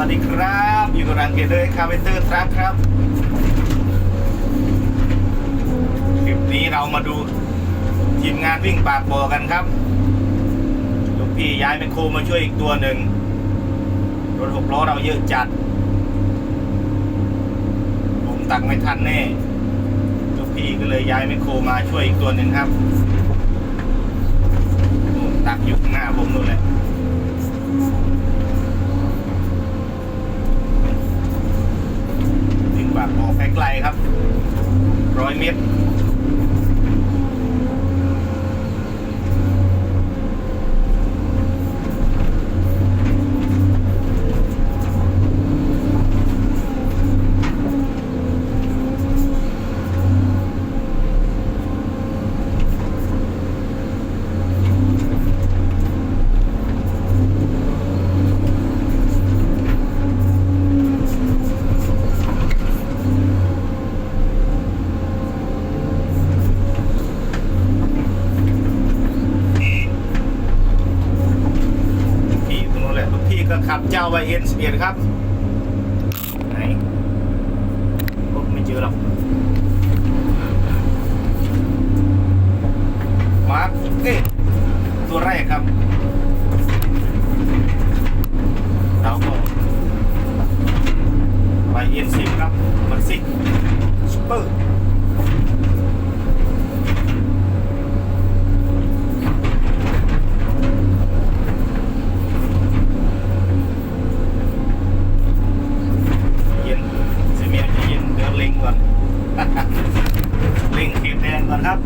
วัสดีครับอยู่กับรังเกเดอร์คาเวนเตอร์ทรัคครับคลิปนี้เรามาดูทีมงานวิ่งปากบ่อกันครับลูกพี่ย้ายแมคโครมาช่วยอีกตัวหนึ่งรถ6 ล้อเราเยอะจัดผมตักไม่ทันแน่ลูกพี่ก็เลยย้ายแมคโครมาช่วยอีกตัวหนึ่งครับตักอยู่ข้างหน้าผมนู่นแหละวิ่งปากบ่อไกลๆครับ100 เมตรก็ขับเจ้าไวเอ็น11ครับไหนไม่เจอหรอกมาร์คตัวแรกครับเราก็ไวเอ็น10ครับมันซิกซูเปอร์ลิงขีดแดงก่อนครับ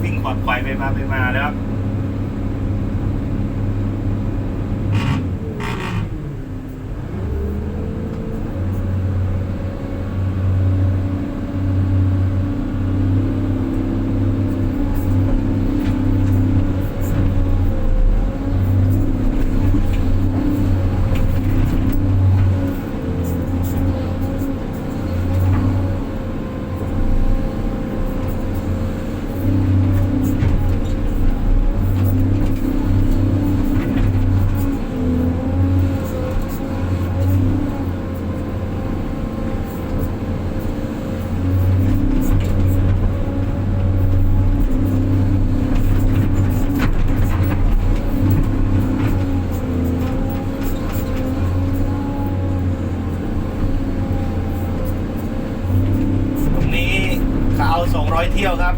วิ่งขอดไฟไปมาแล้ว200 เที่ยวครับ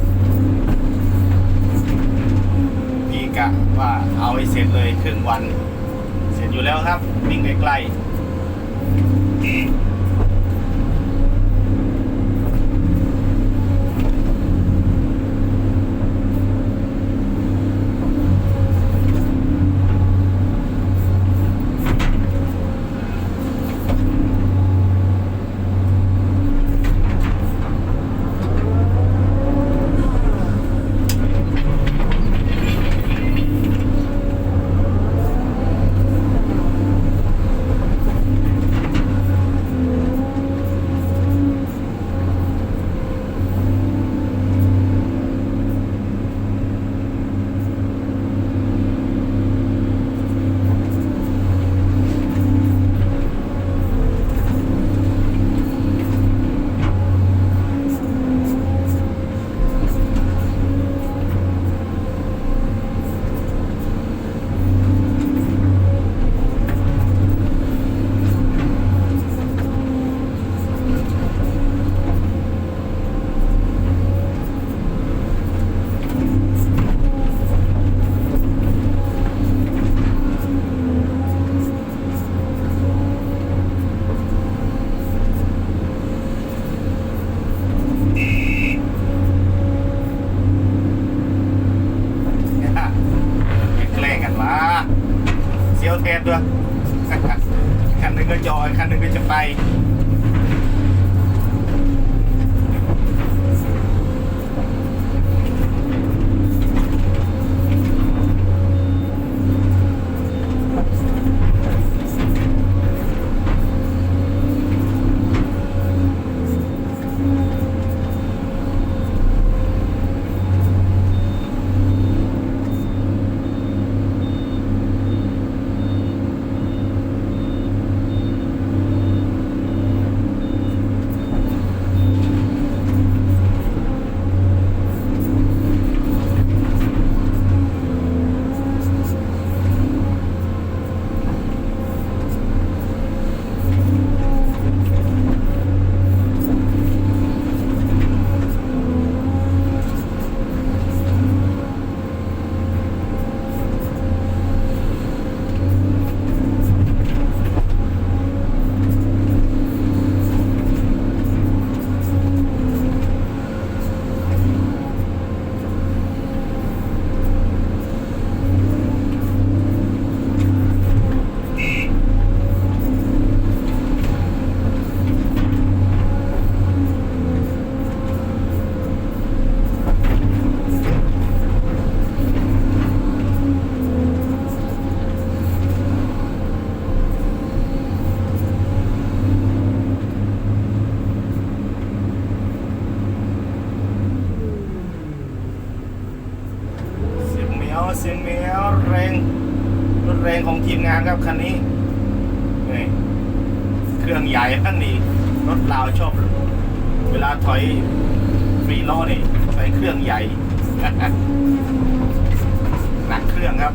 พี่กะว่าเอาให้เสร็จเลยครึ่งวันเสร็จอยู่แล้วครับวิ่งใกล้ๆ แทนด้วย คันหนึ่งก็จอดคันหนึ่งก็จะไปเสียงแมวแรงรถแรงของทีมงานครับคันนี้นี่เครื่องใหญ่ทั้งนี้รถลาวชอบเวลาถอยฟรีล้อนี่ใช้เครื่องใหญ่ หนักเครื่องครับ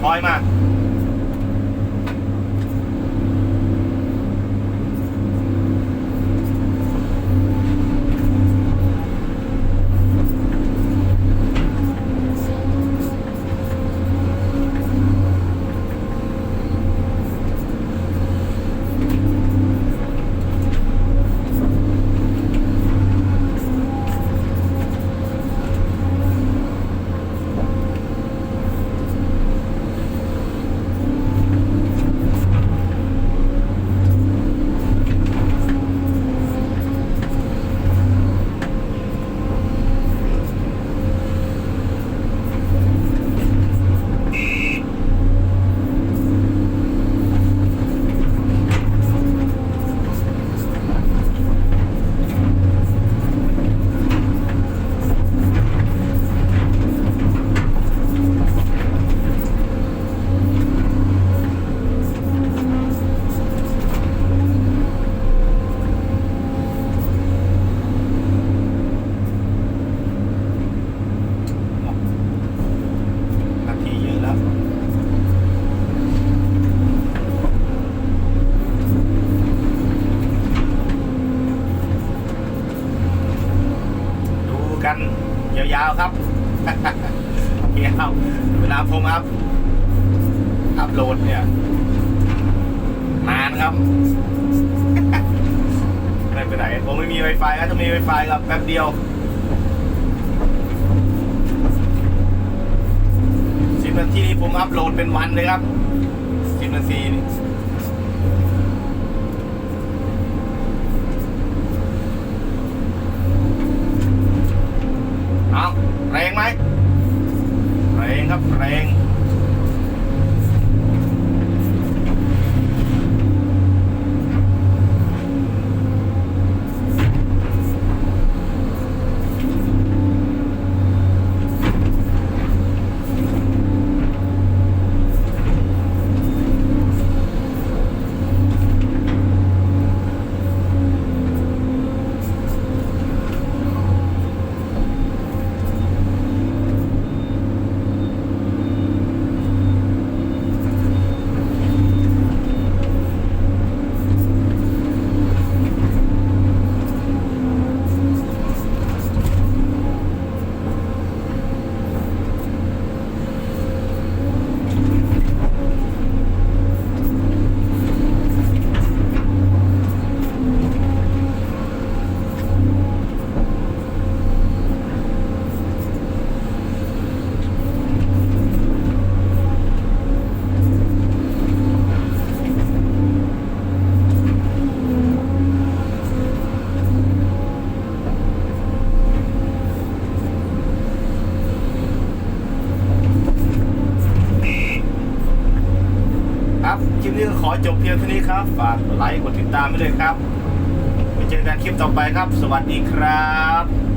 ถอยมากันยาวๆครับ ยาวเวลาผมอัพโหลดเนี่ยนานครับ ไม่เป็นไรผมไม่มี Wi-Fi ถ้ามี Wi-Fi ครับแป๊บเดียว10 นาทีนี้ผมอัพโหลดเป็นวันเลยครับ10 นาทีนี่ เอาแรงไหมแรงครับแรงครับคลิปนี้ก็ขอจบเพียงเท่านี้ครับฝากกดไลค์กดติดตามไว้ด้วยครับไปเจอกันคลิปต่อไปครับสวัสดีครับ